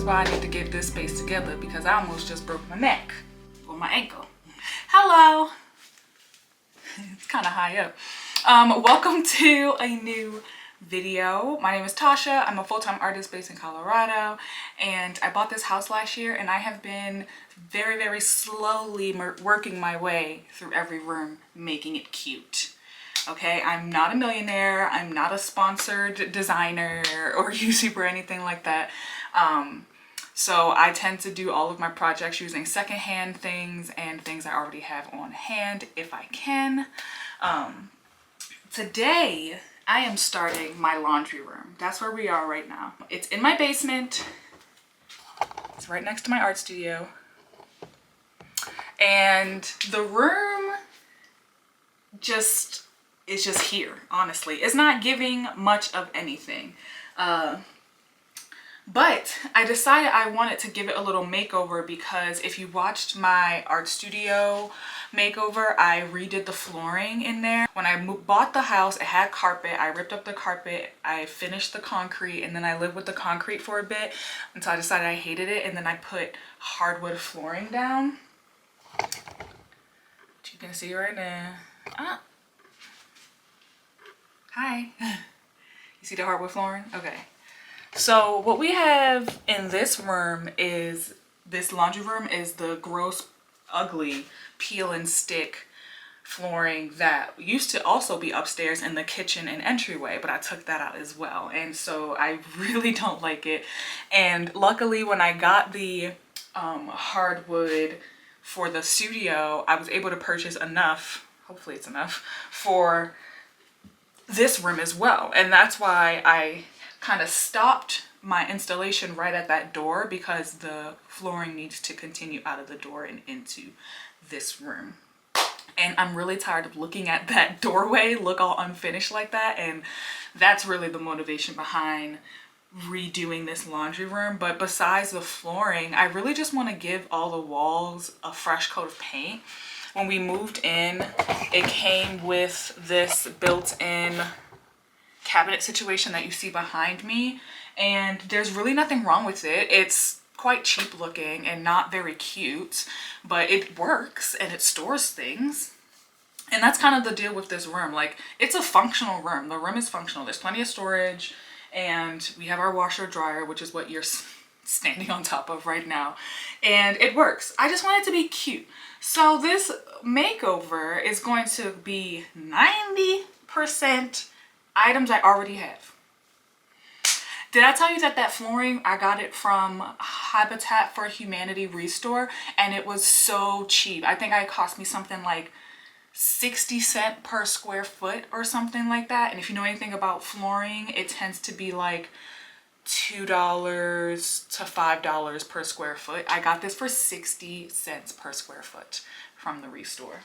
is why I need to get this space together, because I almost just broke my neck or my ankle. Hello. It's kind of high up. Welcome to a new video. My name is Tasha. I'm a full-time artist based in Colorado, and I bought this house last year, and I have been very slowly working my way through every room, making it cute. Okay, I'm not a millionaire. I'm not a sponsored designer or YouTuber or anything like that. So I tend to do all of my projects using secondhand things and things I already have on hand if I can. Today I am starting my laundry room. That's where we are right now. It's in my basement. It's right next to my art studio. And the room is just here, honestly. It's not giving much of anything. But I decided I wanted to give it a little makeover, because if you watched my art studio makeover, I redid the flooring in there. When I bought the house, it had carpet. I ripped up the carpet, I finished the concrete, and then I lived with the concrete for a bit until I decided I hated it, and then I put hardwood flooring down. You can see right now. Ah. Hi. You see the hardwood flooring? Okay. So what we have in this room is, this laundry room is the gross, ugly peel and stick flooring that used to also be upstairs in the kitchen and entryway, but I took that out as well. And so I really don't like it. And luckily when I got the hardwood for the studio, I was able to purchase enough, hopefully it's enough, for this room as well. And that's why I kind of stopped my installation right at that door, because the flooring needs to continue out of the door and into this room. And I'm really tired of looking at that doorway look all unfinished like that, and that's really the motivation behind redoing this laundry room. But besides the flooring, I really just want to give all the walls a fresh coat of paint. When we moved in, it came with this built-in cabinet situation that you see behind me, and there's really nothing wrong with it. It's quite cheap looking and not very cute, but it works and it stores things. And that's kind of the deal with this room. Like, it's a functional room. The room is functional. There's plenty of storage, and we have our washer dryer, which is what you're standing on top of right now, and it works. I just want it to be cute. So this makeover is going to be 90% items I already have. Did I tell you that that flooring, I got it from Habitat for Humanity Restore, and it was so cheap. I think it cost me something like 60 cents per square foot or something like that. And if you know anything about flooring, it tends to be like $2 to $5 per square foot. I got this for 60 cents per square foot from the Restore.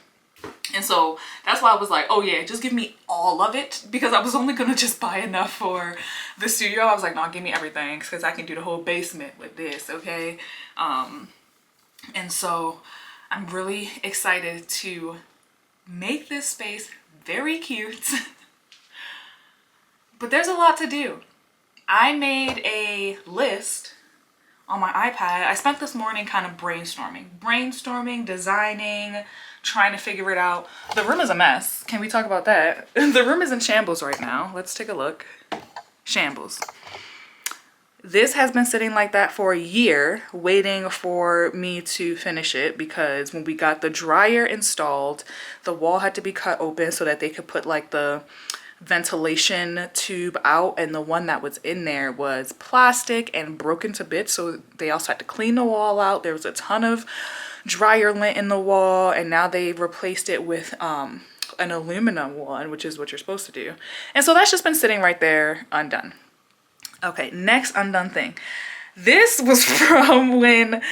And so that's why I was like, oh yeah, just give me all of it, because I was only gonna just buy enough for the studio. I was like, no, give me everything, because I can do the whole basement with this, okay? And so I'm really excited to make this space very cute. But there's a lot to do. I made a list on my iPad. I spent this morning kind of brainstorming, designing, trying to figure it out. The room is a mess. Can we talk about that? The room is in shambles right now. Let's take a look. Shambles. This has been sitting like that for a year, waiting for me to finish it, because when we got the dryer installed, the wall had to be cut open so that they could put like the ventilation tube out, and the one that was in there was plastic and broken to bits, so they also had to clean the wall out. There was a ton of dryer lint in the wall, and now they've replaced it with an aluminum one, which is what you're supposed to do. And so that's just been sitting right there undone. Okay, next undone thing. This was from when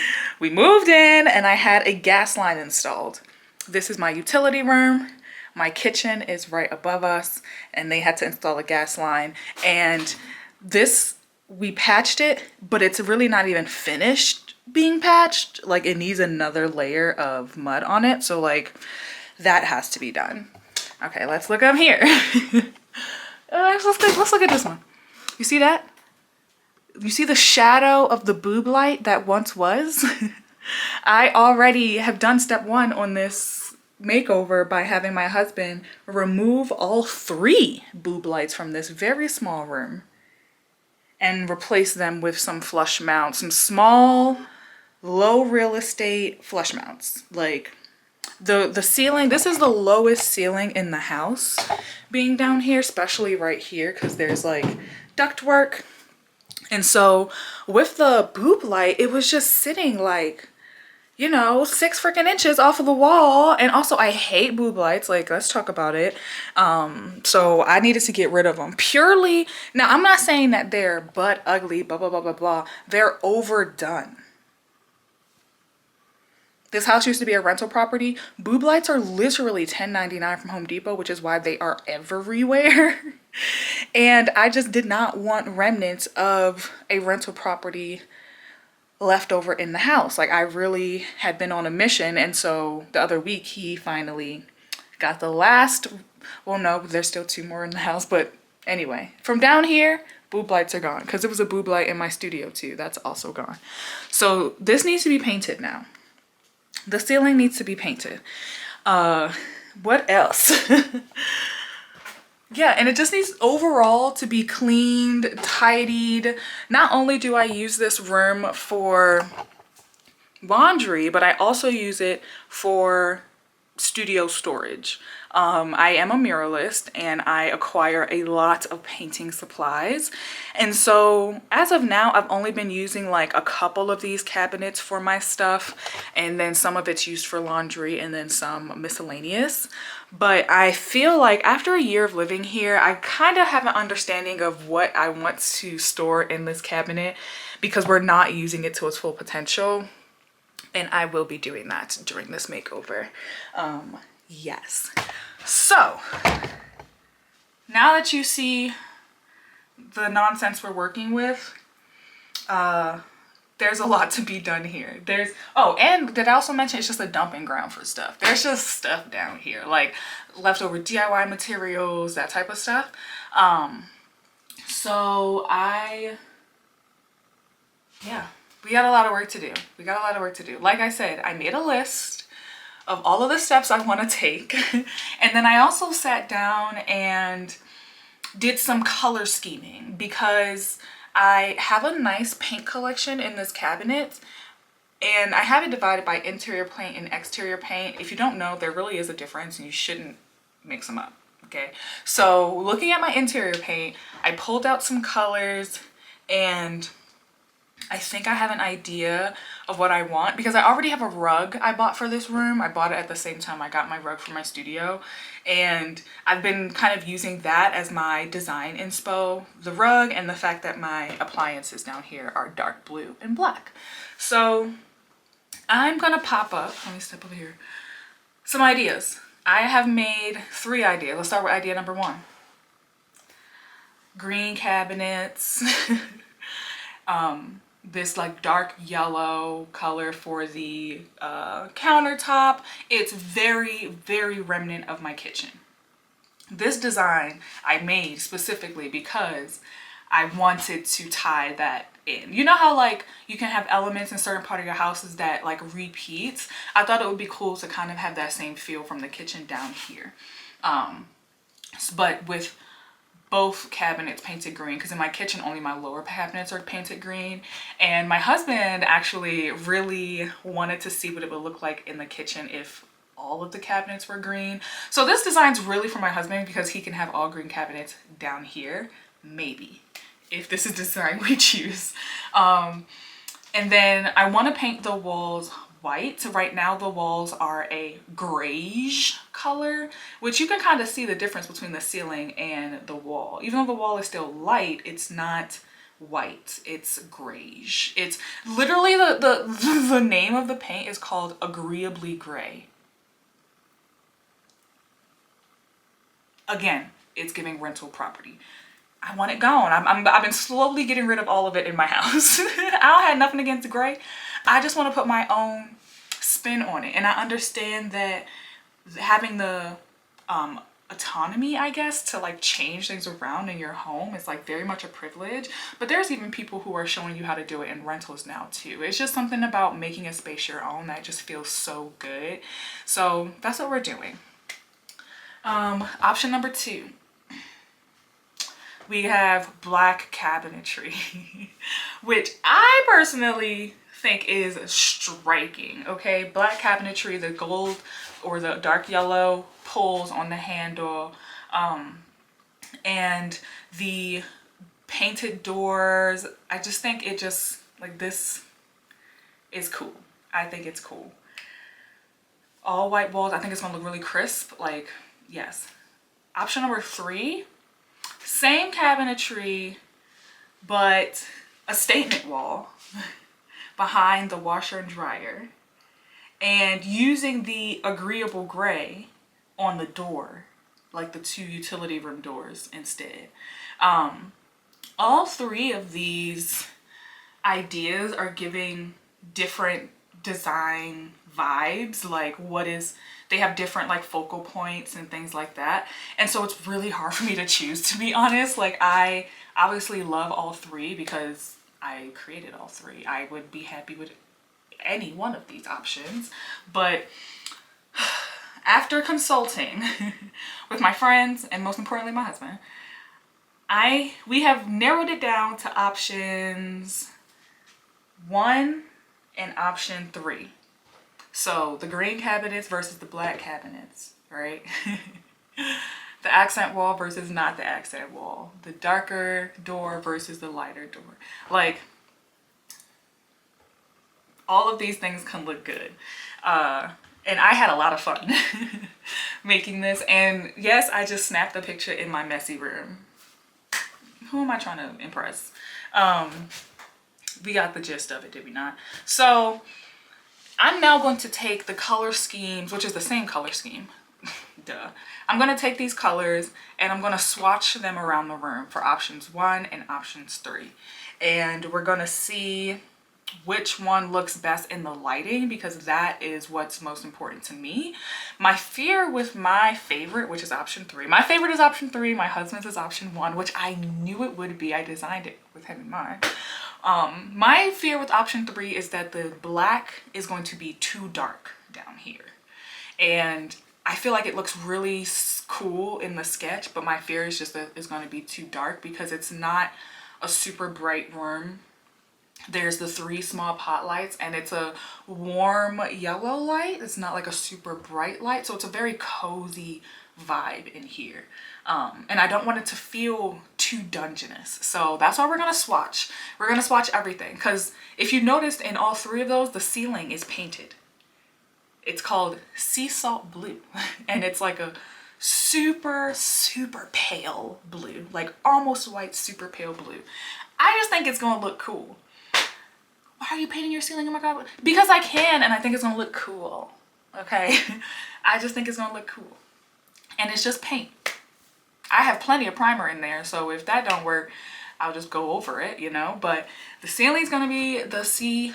we moved in and I had a gas line installed. This is my utility room. My kitchen is right above us, and they had to install a gas line. And this, we patched it, but it's really not even finished being patched. Like, it needs another layer of mud on it. So like, that has to be done. Okay, let's look up here. Let's look at this one. You see that? you see the shadow of the boob light that once was? I already have done step one on this makeover by having my husband remove all 3 boob lights from this very small room and replace them with some flush mounts, some small, low real estate flush mounts. Like the ceiling, this is the lowest ceiling in the house being down here, especially right here, because there's like ductwork. And so with the boob light, it was just sitting like, you know, 6 freaking inches off of the wall. And also I hate boob lights. Like, let's talk about it. So I needed to get rid of them purely. Now, I'm not saying that they're butt ugly, blah, blah, blah, blah, blah. They're overdone. This house used to be a rental property. Boob lights are literally $10.99 from Home Depot, which is why they are everywhere. And I just did not want remnants of a rental property left over in the house. Like, I really had been on a mission. And so the other week he finally got the last, well, no, there's still 2 more in the house. But anyway, from down here, boob lights are gone, because it was a boob light in my studio too. That's also gone. So this needs to be painted now. The ceiling needs to be painted. What else? Yeah, and it just needs overall to be cleaned, tidied. Not only do I use this room for laundry, but I also use it for studio storage. I am a muralist and I acquire a lot of painting supplies. And so as of now, I've only been using like a couple of these cabinets for my stuff. And then some of it's used for laundry and then some miscellaneous. But I feel like after a year of living here, I kind of have an understanding of what I want to store in this cabinet, because we're not using it to its full potential. And I will be doing that during this makeover. Yes. So now that you see the nonsense we're working with, there's a lot to be done here. Oh, and did I also mention it's just a dumping ground for stuff? There's just stuff down here, like leftover DIY materials, that type of stuff. Yeah, we got a lot of work to do. Like I said, I made a list of all of the steps I want to take. And then I also sat down and did some color scheming, because I have a nice paint collection in this cabinet, and I have it divided by interior paint and exterior paint. If you don't know, there really is a difference and you shouldn't mix them up, okay? So looking at my interior paint, I pulled out some colors, and I think I have an idea of what I want, because I already have a rug I bought for this room. I bought it at the same time I got my rug for my studio, and I've been kind of using that as my design inspo, the rug and the fact that my appliances down here are dark blue and black. So I'm gonna pop up, let me step over here, some ideas. I have made 3 ideas. Let's start with idea number 1. Green cabinets. This like dark yellow color for the countertop. It's very, very remnant of my kitchen. This design I made specifically because I wanted to tie that in. You know how like you can have elements in certain part of your houses that like repeats? I thought it would be cool to kind of have that same feel from the kitchen down here. But with both cabinets painted green, because in my kitchen only my lower cabinets are painted green, and my husband actually really wanted to see what it would look like in the kitchen if all of the cabinets were green. So this design's really for my husband, because he can have all green cabinets down here, maybe, if this is the design we choose. And then I want to paint the walls white. Right now the walls are a grayish color, which you can kind of see the difference between the ceiling and the wall. Even though the wall is still light, it's not white, it's grayish. It's literally the name of the paint is called Agreeably Gray. Again, it's giving rental property. I want it gone. I've been slowly getting rid of all of it in my house. I had nothing against the gray. I just want to put my own spin on it. And I understand that having the autonomy, I guess, to like change things around in your home. It's like very much a privilege, but there's even people who are showing you how to do it in rentals now too. It's just something about making a space your own that just feels so good. So that's what we're doing. Option number 2, we have black cabinetry, which I personally think is striking. Okay, black cabinetry, the gold or the dark yellow pulls on the handle, and the painted doors. I just think it just like this is cool. I think it's cool. All white walls. I think it's gonna look really crisp. Like, yes. Option number 3, same cabinetry, but a statement wall behind the washer and dryer, and using the agreeable gray on the door, like the 2 utility room doors instead. All 3 of these ideas are giving different design vibes. Like they have different like focal points and things like that. And so it's really hard for me to choose, to be honest. Like, I obviously love all 3 because I created all 3. I would be happy with any one of these options. But after consulting with my friends and most importantly my husband, we have narrowed it down to options 1 and option 3. So the green cabinets versus the black cabinets, right? The accent wall versus not the accent wall. The darker door versus the lighter door. Like, all of these things can look good. And I had a lot of fun making this. And yes, I just snapped a picture in my messy room. Who am I trying to impress? We got the gist of it, did we not? So I'm now going to take the color schemes, which is the same color scheme. Duh. I'm going to take these colors and I'm going to swatch them around the room for options 1 and options 3. And we're going to see which one looks best in the lighting, because that is what's most important to me. My fear with my favorite, which is option 3. My favorite is option 3. My husband's is option 1, which I knew it would be. I designed it with him in mind. My fear with option 3 is that the black is going to be too dark down here. And I feel like it looks really cool in the sketch, but my fear is just that it's going to be too dark because it's not a super bright room. There's the 3 small pot lights and it's a warm yellow light. It's not like a super bright light. So it's a very cozy vibe in here. And I don't want it to feel too dungeness. So that's why we're going to swatch. We're going to swatch everything. Because if you noticed in all 3 of those, the ceiling is painted. It's called sea salt blue. And it's like a super, super pale blue. Like almost white, super pale blue. I just think it's going to look cool. Why are you painting your ceiling? Oh my God. Because I can, and I think it's gonna look cool. Okay. I just think it's gonna look cool. And it's just paint. I have plenty of primer in there, so if that don't work, I'll just go over it, you know. But the ceiling's gonna be the sea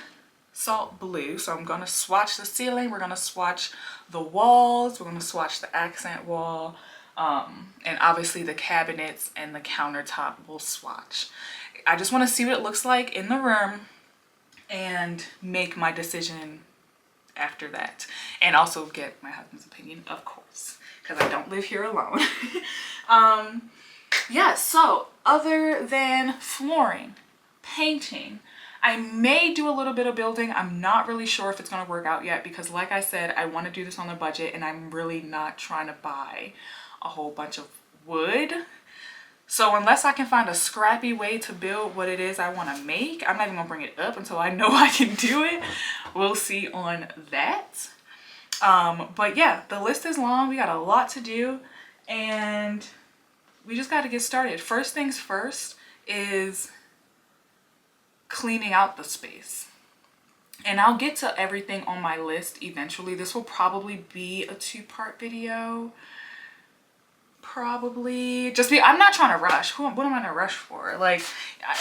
salt blue. So I'm gonna swatch the ceiling, we're gonna swatch the walls, we're gonna swatch the accent wall, and obviously the cabinets and the countertop will swatch. I just wanna see what it looks like in the room and make my decision after that, and also get my husband's opinion, of course, because I don't live here alone. Yeah, so other than flooring, painting, I may do a little bit of building. I'm not really sure if it's going to work out yet because, like I said, I want to do this on a budget and I'm really not trying to buy a whole bunch of wood. So unless I can find a scrappy way to build what it is I want to make, I'm not even gonna bring it up until I know I can do it. We'll see on that. But yeah, the list is long. We got a lot to do and we just got to get started. First things first is cleaning out the space. And I'll get to everything on my list eventually. This will probably be a 2-part video. Probably just be, I'm not trying to rush. What am I in a rush for? Like,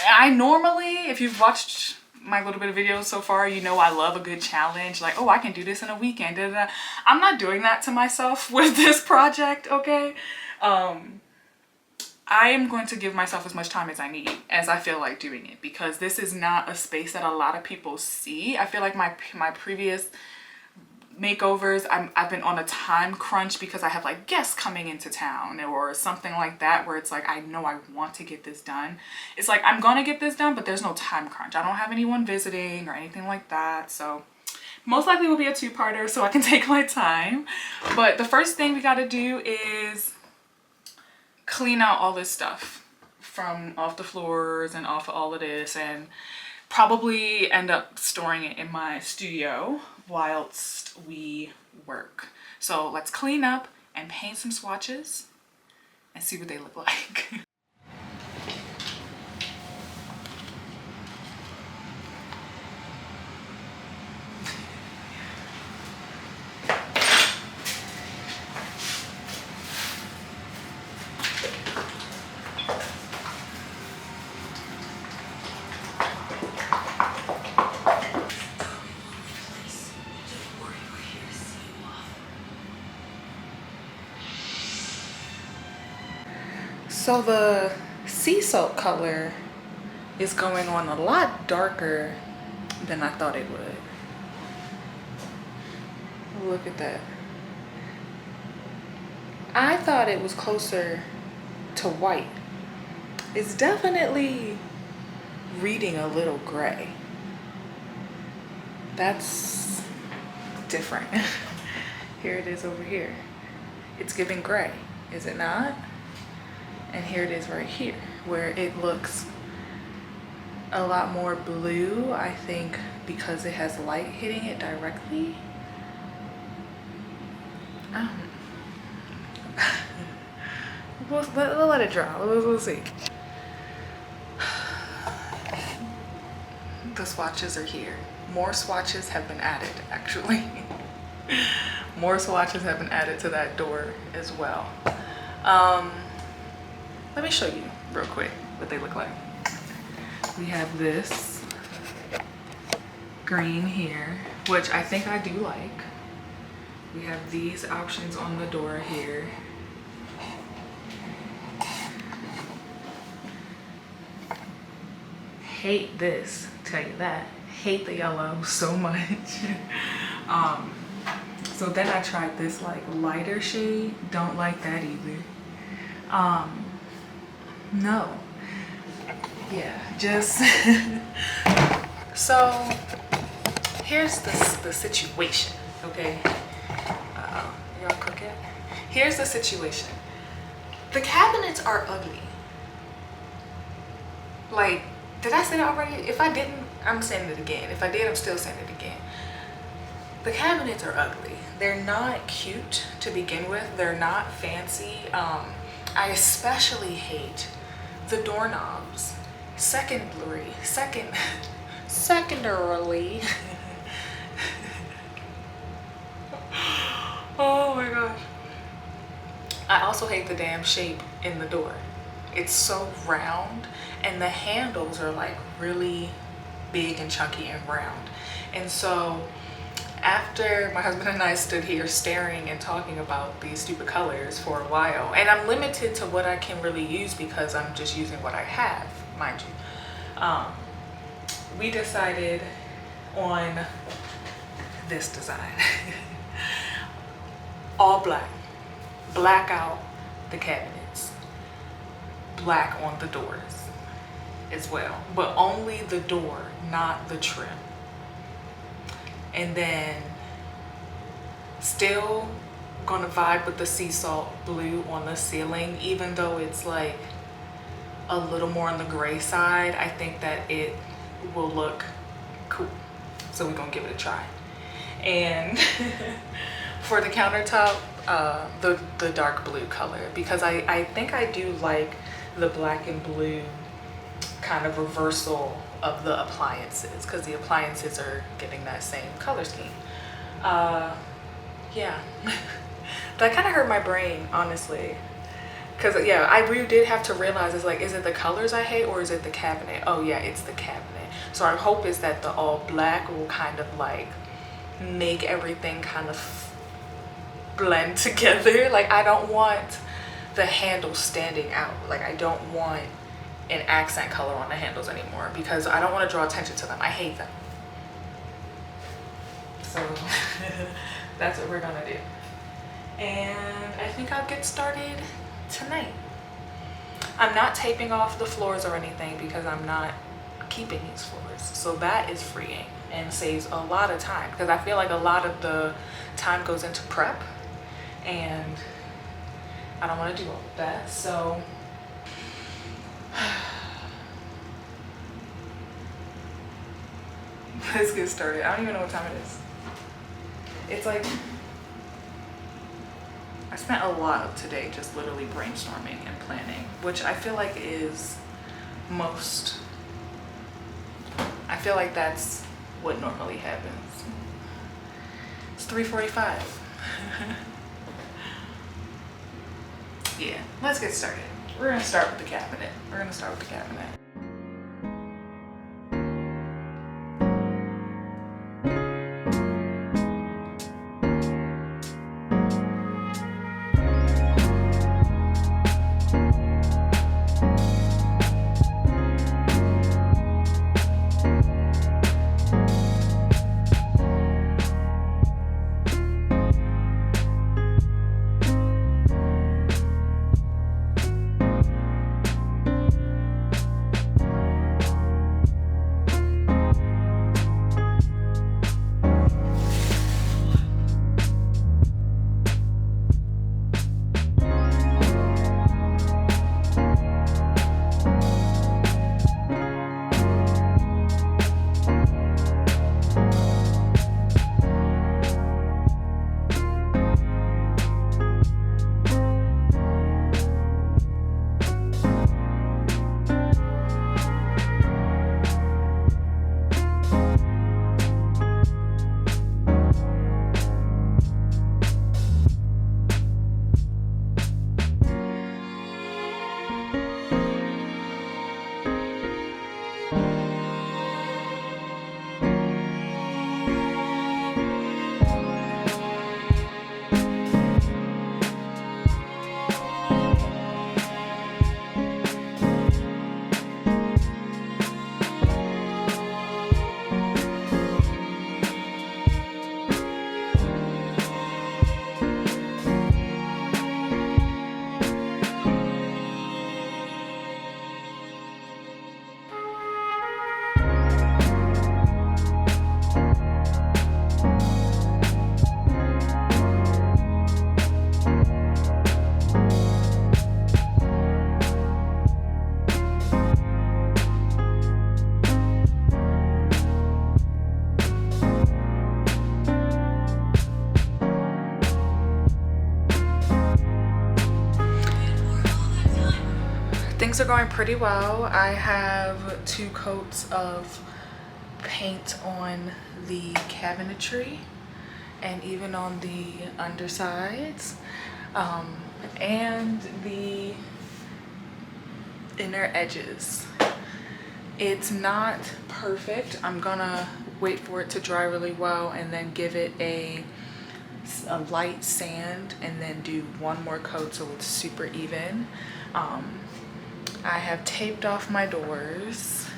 I normally, if you've watched my little bit of videos so far, you know I love a good challenge. Like, oh, I can do this in a weekend. Da, da, da. I'm not doing that to myself with this project, okay? I am going to give myself as much time as I need, as I feel like doing it, because this is not a space that a lot of people see. I feel like my previous makeovers, I've been on a time crunch because I have like guests coming into town or something like that, where it's like I know I want to get this done. It's like I'm gonna get this done, but there's no time crunch. I don't have anyone visiting or anything like that, so most likely will be a two-parter so I can take my time. But the first thing we got to do is clean out all this stuff from off the floors and off of all of this, and probably end up storing it in my studio whilst we work. So let's clean up and paint some swatches and see what they look like. So the sea salt color is going on a lot darker than I thought it would. Look at that. I thought it was closer to white. It's definitely reading a little gray. That's different. Here it is over here. It's giving gray, is it not? And here it is right here, where it looks a lot more blue, I think, because it has light hitting it directly. We'll let it dry. We'll see. The swatches are here. More swatches have been added, actually. More swatches have been added to that door as well. Let me show you real quick what they look like. We have this green here, which I think I do like. We have these options on the door here. Hate this, tell you that. Hate the yellow so much. So then I tried this like lighter shade. Don't like that either. No. Yeah, just so here's the situation, okay? Y'all cook it? Here's the situation. The cabinets are ugly. Like, did I say that already? If I didn't, I'm saying it again. If I did, I'm still saying it again. The cabinets are ugly. They're not cute to begin with. They're not fancy. I especially hate the doorknobs. Secondarily, oh my gosh. I also hate the damn shape in the door. It's so round, and the handles are like really big and chunky and round. And so after my husband and I stood here staring and talking about these stupid colors for a while, and I'm limited to what I can really use because I'm just using what I have, mind you, we decided on this design. All black. Black out the cabinets. Black on the doors as well, but only the door, not the trim. And then still gonna vibe with the sea salt blue on the ceiling, even though it's like a little more on the gray side. I think that it will look cool, so we're gonna give it a try. And for the countertop, the dark blue color, because I think I do like the black and blue kind of reversal of the appliances, because the appliances are getting that same color scheme. Yeah. That kind of hurt my brain, honestly, because yeah, I really did have to realize, it's like, is it the colors I hate or is it the cabinet? Oh yeah, it's the cabinet. So our hope is that the all black will kind of like make everything kind of blend together. Like I don't want the handles standing out. Like I don't want an accent color on the handles anymore because I don't want to draw attention to them. I hate them. So that's what we're gonna do. And I think I'll get started tonight. I'm not taping off the floors or anything because I'm not keeping these floors. So that is freeing and saves a lot of time because I feel like a lot of the time goes into prep and I don't want to do all of that. So let's get started. I don't even know what time it is. It's like I spent a lot of today just literally brainstorming and planning, which I feel like is I feel like that's what normally happens. It's 3:45. Yeah, let's get started. We're gonna start with the cabinet. Things are going pretty well. I have 2 coats of paint on the cabinetry and even on the undersides and the inner edges. It's not perfect. I'm gonna wait for it to dry really well and then give it a light sand and then do 1 more coat so it's super even. I have taped off my doors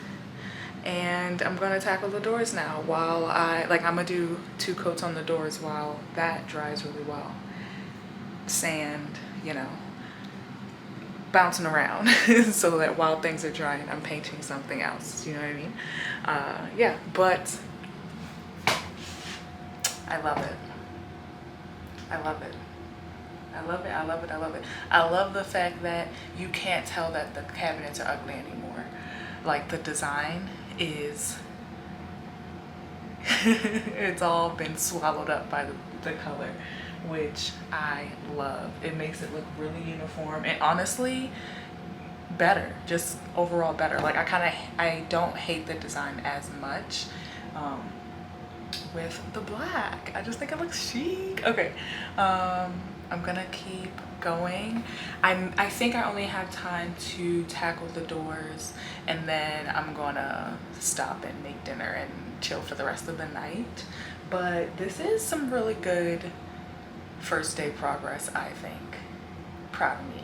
and I'm gonna tackle the doors now while I'm gonna do 2 coats on the doors while that dries really well. Sand, you know, bouncing around so that while things are drying I'm painting something else, you know what I mean? Yeah, but I love it. I love it. I love it, I love it, I love it. I love the fact that you can't tell that the cabinets are ugly anymore. Like the design is, it's all been swallowed up by the color, which I love. It makes it look really uniform and honestly better, just overall better. Like I don't hate the design as much with the black. I just think it looks chic. Okay. I'm gonna keep going. I think I only have time to tackle the doors, and then I'm gonna stop and make dinner and chill for the rest of the night. But this is some really good first day progress, I think. Proud of me.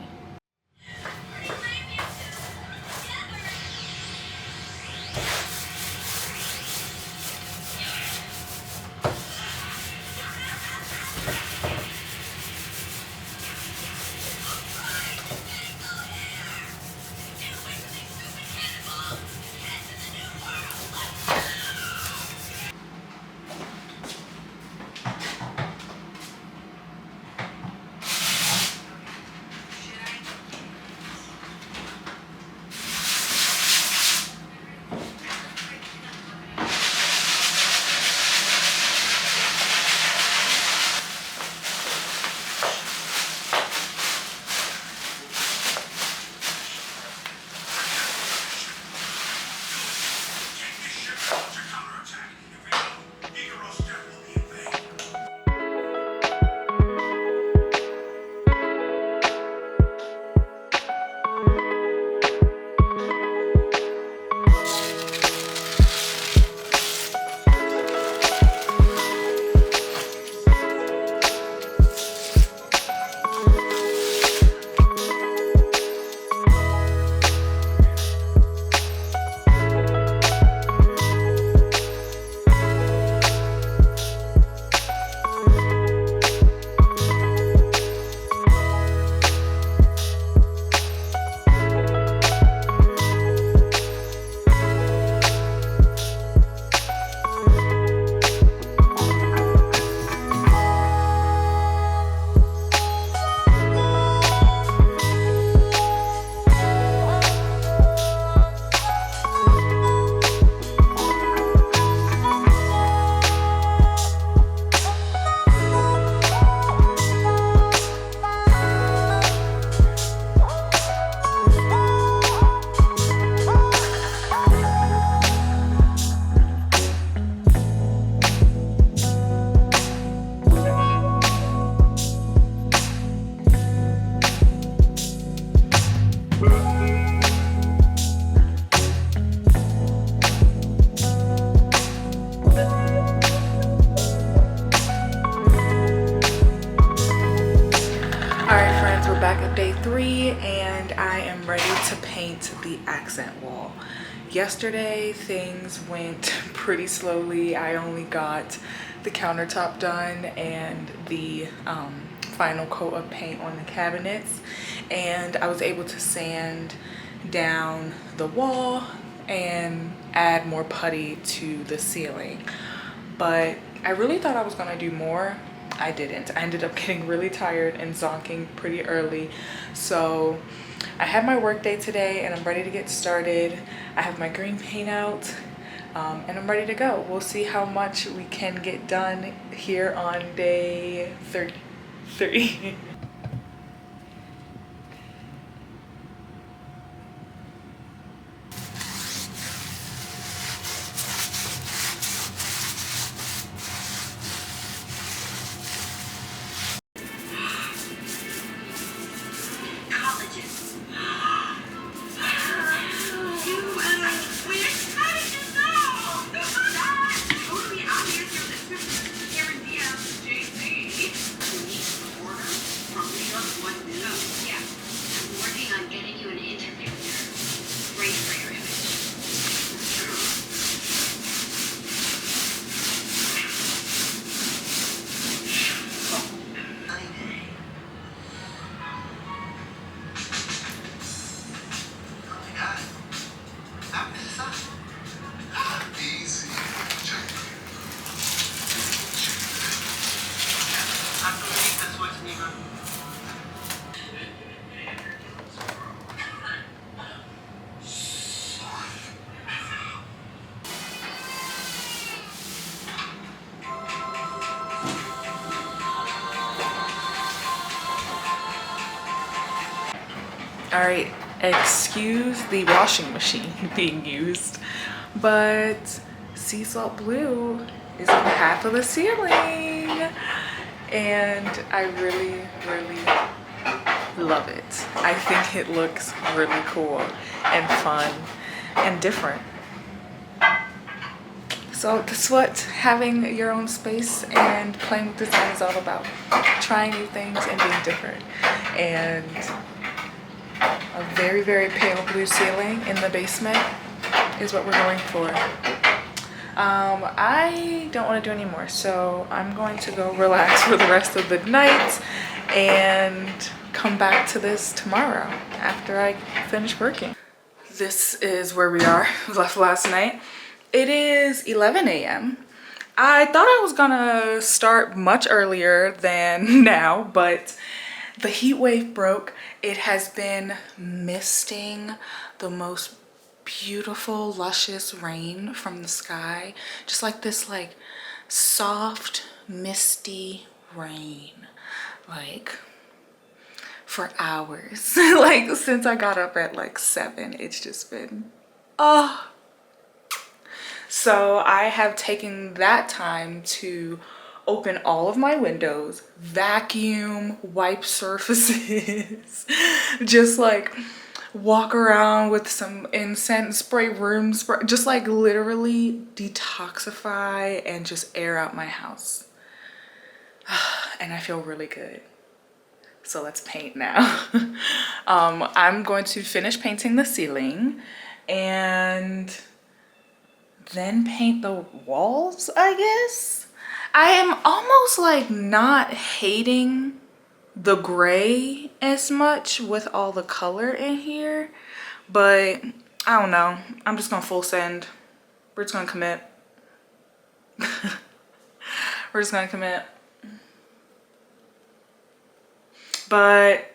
Alright friends, we're back at day 3 and I am ready to paint the accent wall. Yesterday things went pretty slowly. I only got the countertop done and the final coat of paint on the cabinets, and I was able to sand down the wall and add more putty to the ceiling. But I really thought I was gonna do more. I didn't. I ended up getting really tired and zonking pretty early. So I had my work day today and I'm ready to get started. I have my green paint out and I'm ready to go. We'll see how much we can get done here on day 33. Alright, excuse the washing machine being used, but sea salt blue is on half of the ceiling. and I really, really love it. I think it looks really cool and fun and different. So that's what having your own space and playing with design is all about. Trying new things and being different. And a very, very pale blue ceiling in the basement is what we're going for. I don't want to do any more, so I'm going to go relax for the rest of the night and come back to this tomorrow after I finish working. This is where we are. We left last night. It is 11 a.m. I thought I was gonna start much earlier than now, but the heat wave broke. It has been misting, the most beautiful, luscious rain from the sky. Just like this, like, soft, misty rain. Like, for hours. Like, since I got up at like 7, it's just been, oh. So I have taken that time to open all of my windows, vacuum, wipe surfaces, just like walk around with some incense, spray room spray, just like literally detoxify and just air out my house. And I feel really good. So let's paint now. I'm going to finish painting the ceiling and then paint the walls, I guess. I am almost like not hating the gray as much with all the color in here, but I don't know. I'm just gonna full send. We're just gonna commit. We're just gonna commit. But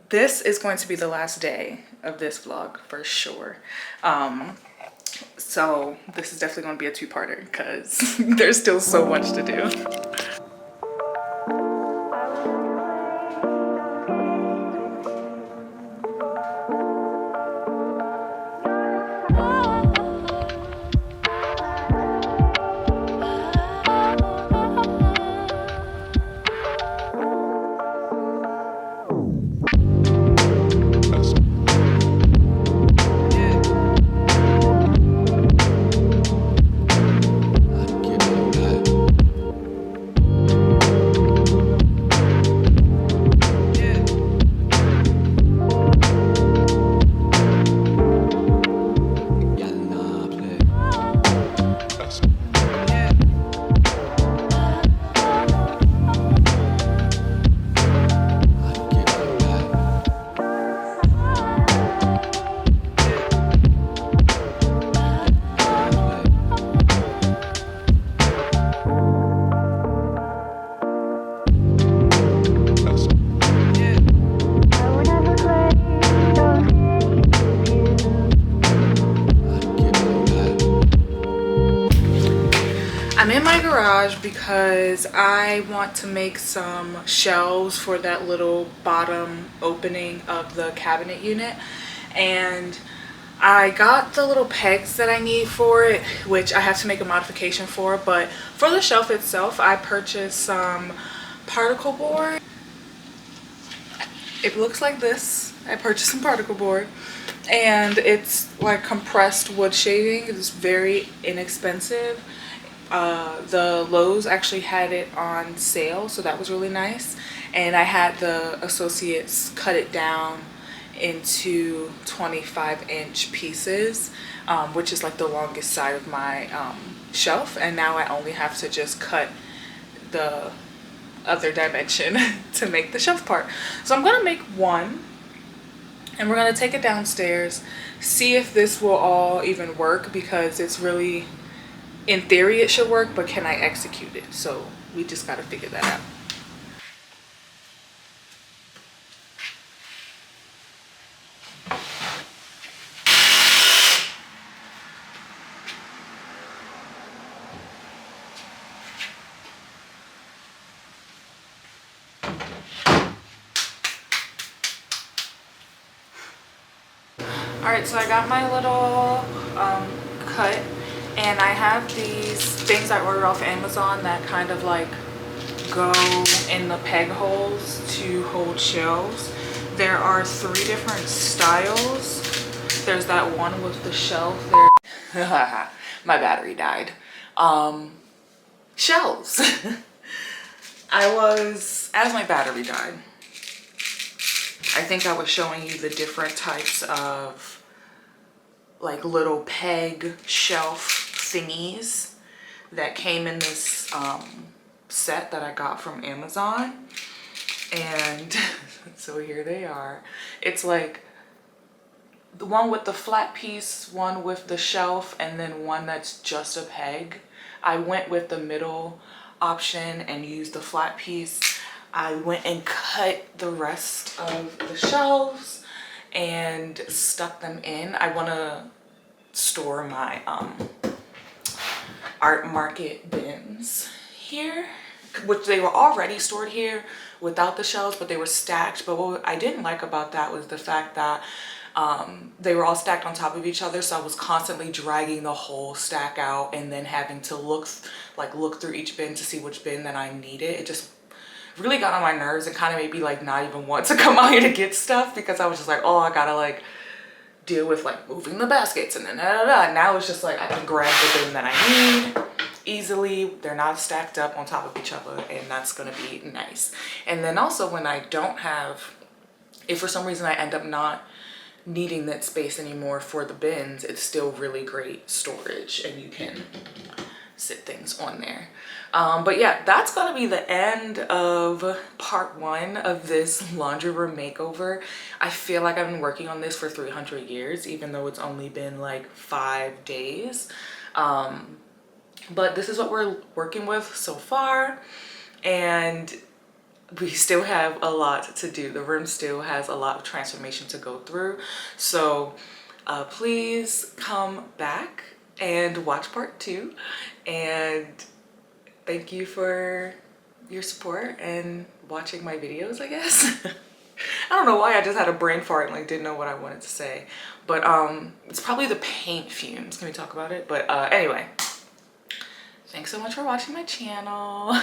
this is going to be the last day of this vlog for sure. So this is definitely going to be a two-parter because there's still so much to do. I'm in my garage because I want to make some shelves for that little bottom opening of the cabinet unit, and I got the little pegs that I need for it, which I have to make a modification for. But for the shelf itself, I purchased some particle board. It looks like this. I purchased some particle board, and it's like compressed wood shaving. It's very inexpensive. The Lowe's actually had it on sale, so that was really nice. And I had the associates cut it down into 25-inch pieces, which is like the longest side of my shelf. And now I only have to just cut the other dimension to make the shelf part. So I'm gonna make one, and we're gonna take it downstairs, see if this will all even work, because it's really, in theory it should work, but can I execute it? So we just gotta figure that out. Alright, so I got my little cut, and I have these things I ordered off Amazon that kind of like go in the peg holes to hold shelves. There are 3 different styles. There's that one with the shelf there. My battery died. Shelves. As my battery died, I think I was showing you the different types of like little peg shelf thingies that came in this set that I got from Amazon. And so here they are. It's like the one with the flat piece, one with the shelf, and then one that's just a peg. I went with the middle option and used the flat piece. I went and cut the rest of the shelves and stuck them in. I want to store my art market bins here, which they were already stored here without the shelves, but they were stacked. But what I didn't like about that was the fact that they were all stacked on top of each other, so I was constantly dragging the whole stack out and then having to look through each bin to see which bin that I needed. It just really got on my nerves and kind of made me like not even want to come out here to get stuff, because I was just like, oh, I gotta like deal with like moving the baskets and then now it's just like I can grab the bin that I need easily. They're not stacked up on top of each other, and that's gonna be nice. And then also when I don't have, if for some reason I end up not needing that space anymore for the bins, it's still really great storage and you can sit things on there. But yeah, that's gonna be the end of part 1 of this laundry room makeover. I feel like I've been working on this for 300 years, even though it's only been like 5 days. But this is what we're working with so far, and we still have a lot to do. The room still has a lot of transformation to go through. So please come back and watch part 2. And thank you for your support and watching my videos, I guess. I don't know why I just had a brain fart and like didn't know what I wanted to say. But it's probably the paint fumes. Can we talk about it? But anyway, thanks so much for watching my channel.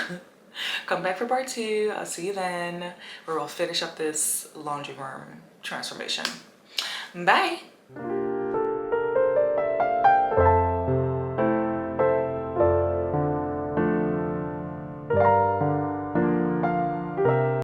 Come back for part 2. I'll see you then, where we'll finish up this laundry room transformation. Bye.